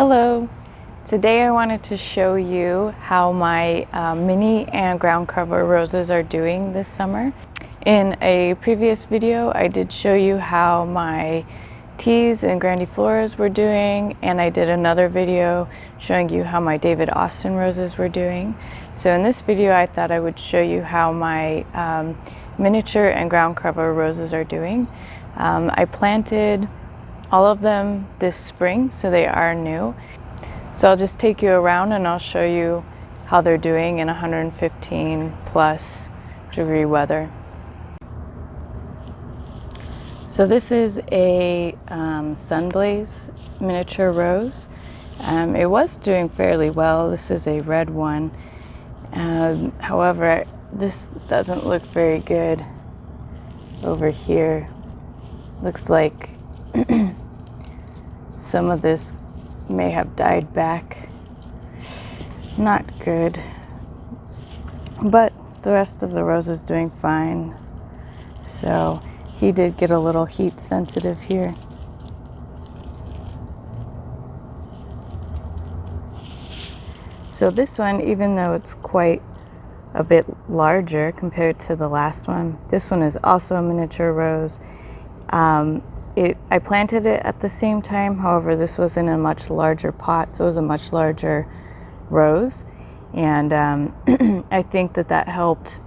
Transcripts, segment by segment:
Hello! Today I wanted to show you how my mini and ground cover roses are doing this summer. In a previous video I did show you how my teas and grandifloras were doing, and I did another video showing you how my David Austin roses were doing. So in this video I thought I would show you how my miniature and ground cover roses are doing. I planted all of them this spring, so they are new. So I'll just take you around and I'll show you how they're doing in 115 plus degree weather. So this is a Sunblaze miniature rose. It was doing fairly well. This is a red one. However, this doesn't look very good over here. Looks like some of this may have died back. Not good. But the rest of the rose is doing fine. So he did get a little heat sensitive here. So this one, even though it's quite a bit larger compared to the last one, this one is also a miniature rose. I planted it at the same time, however this was in a much larger pot, so it was a much larger rose, and I think that helped.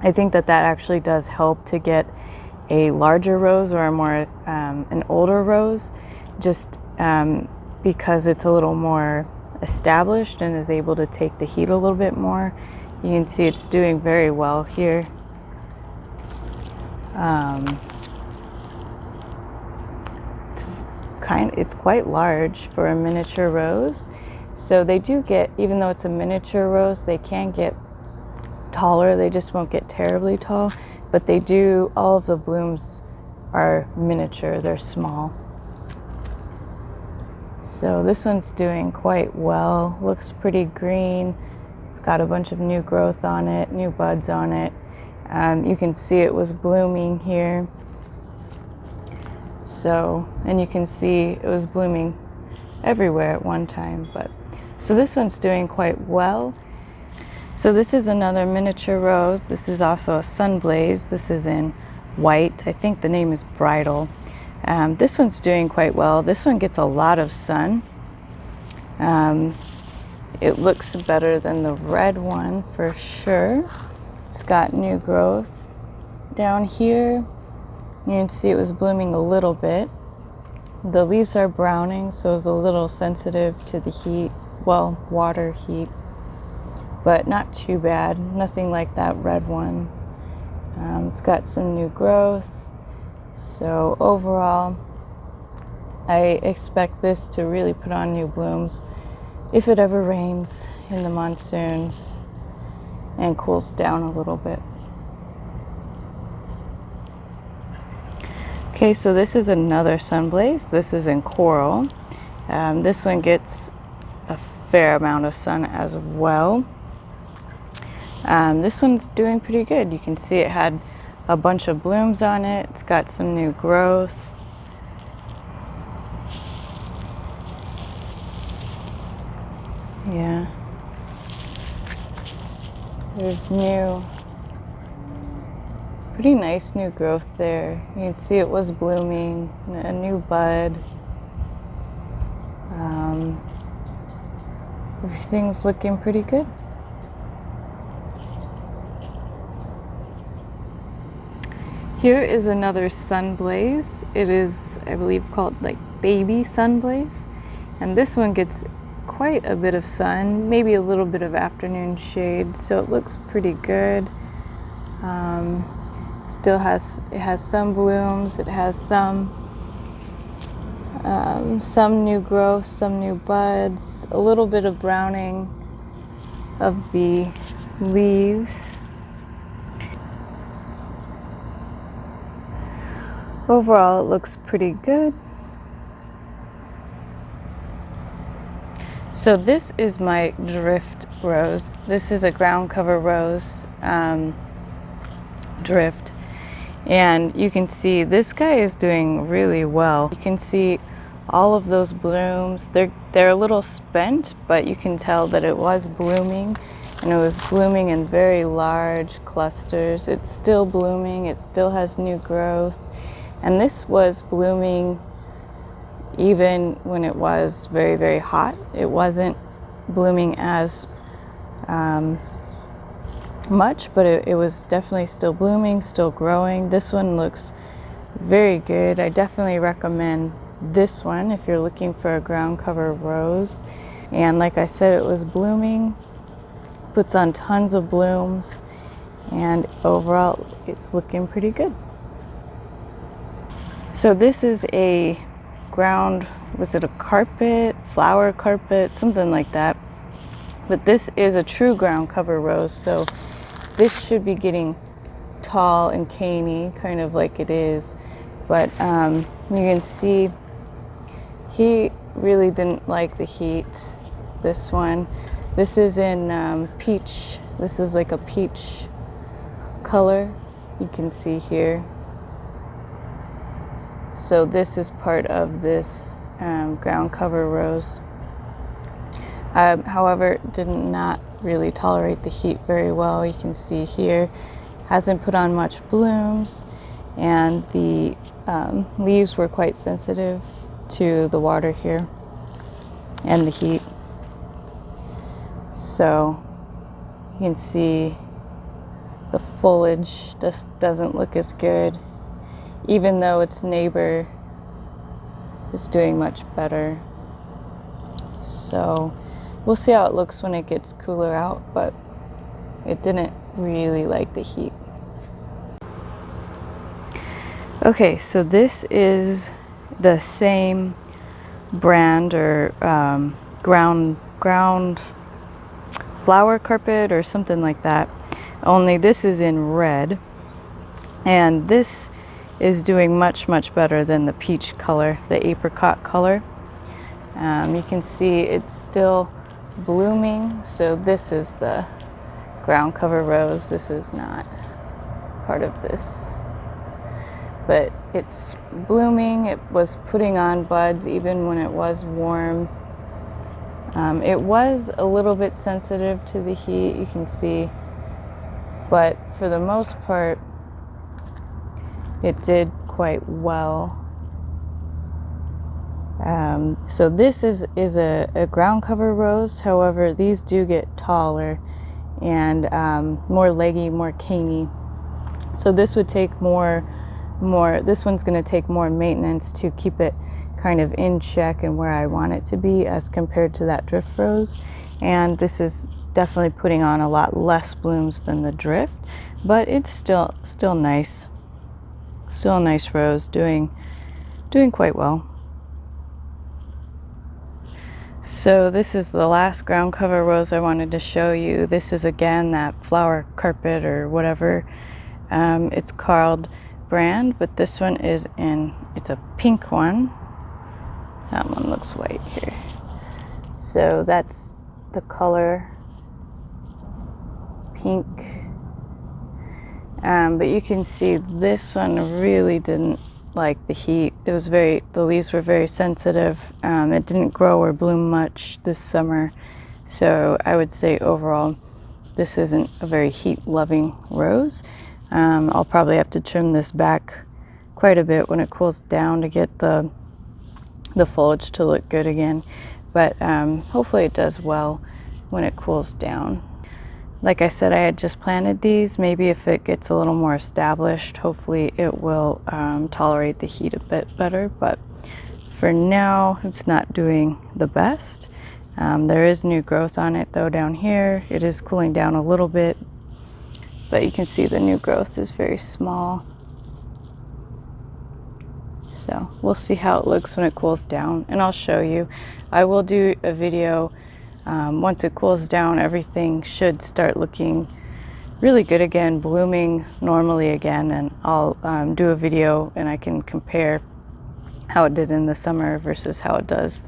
I think that actually does help to get a larger rose or a more an older rose, just because it's a little more established and is able to take the heat a little bit more. You can see it's doing very well here. It's quite large for a miniature rose, so they do get, even though it's a miniature rose, they can get taller. They just won't get terribly tall, but they do, all of the blooms are miniature, they're small. So this one's doing quite well, looks pretty green. It's got a bunch of new growth on it, new buds on it. You can see it was blooming here. So, and you can see it was blooming everywhere at one time, but so this one's doing quite well. So this is another miniature rose. This is also a Sunblaze. This is in white. I think the name is Bridal. This one's doing quite well. This one gets a lot of sun. It looks better than the red one for sure. It's got new growth down here. You can see it was blooming a little bit. The leaves are browning, so it's a little sensitive to the heat, well, water heat, but not too bad. Nothing like that red one. It's got some new growth. So overall, I expect this to really put on new blooms if it ever rains in the monsoons and cools down a little bit. Okay, so this is another Sunblaze. This is in coral. This one gets a fair amount of sun as well. This one's doing pretty good. You can see it had a bunch of blooms on it. It's got some new growth. Yeah. There's pretty nice new growth there. You can see it was blooming, a new bud. Everything's looking pretty good. Here is another Sunblaze. It is, I believe, called like Baby Sunblaze. And this one gets quite a bit of sun, maybe a little bit of afternoon shade, so it looks pretty good. Still has some blooms. It has some new growth, some new buds, a little bit of browning of the leaves. Overall, it looks pretty good. So this is my drift rose. This is a ground cover rose, drift. And you can see this guy is doing really well. You can see all of those blooms. They're a little spent, but you can tell that it was blooming, and it was blooming in very large clusters. It's still blooming, it still has new growth, and this was blooming even when it was very, very hot. It wasn't blooming as much, but it was definitely still blooming, still growing. This one looks very good. I definitely recommend this one if you're looking for a ground cover rose. And like I said, it was blooming, puts on tons of blooms, and overall it's looking pretty good. So this is a ground, was it a carpet, flower carpet, something like that, but this is a true ground cover rose, so this should be getting tall and caney, kind of like it is. But you can see he really didn't like the heat. This one, this is in peach. This is like a peach color, you can see here. So this is part of this ground cover rose. However, did not really tolerate the heat very well. You can see here, hasn't put on much blooms, and the leaves were quite sensitive to the water here and the heat. So you can see the foliage just doesn't look as good, even though its neighbor is doing much better. So we'll see how it looks when it gets cooler out, but it didn't really like the heat. Okay, so this is the same brand or ground flower carpet or something like that, only this is in red, and this is doing much better than the peach color, the apricot color. You can see it's still blooming. So this is the ground cover rose. This is not part of this, but it's blooming. It was putting on buds even when it was warm. It was a little bit sensitive to the heat, you can see, but for the most part it did quite well. So this is a ground cover rose. However, these do get taller and more leggy, more caney. So this would take this one's going to take more maintenance to keep it kind of in check and where I want it to be as compared to that drift rose. And this is definitely putting on a lot less blooms than the drift, but it's still nice. Still a nice rose, doing quite well. So this is the last ground cover rose I wanted to show you. This is again that flower carpet or whatever it's called brand, but this one is it's a pink one. That one looks white here. So that's the color, pink. But you can see this one really didn't like the heat. The leaves were very sensitive. It didn't grow or bloom much this summer. So I would say overall, this isn't a very heat loving rose. I'll probably have to trim this back quite a bit when it cools down to get the foliage to look good again. But hopefully it does well when it cools down. Like I said, I had just planted these. Maybe if it gets a little more established, hopefully it will tolerate the heat a bit better. But for now, it's not doing the best. There is new growth on it though down here. It is cooling down a little bit, but you can see the new growth is very small. So we'll see how it looks when it cools down, and I'll show you. I will do a video once it cools down. Everything should start looking really good again, blooming normally again, and I'll do a video and I can compare how it did in the summer versus how it does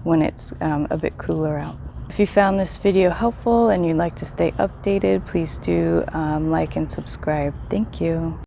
when it's a bit cooler out. If you found this video helpful and you'd like to stay updated, please do like and subscribe. Thank you.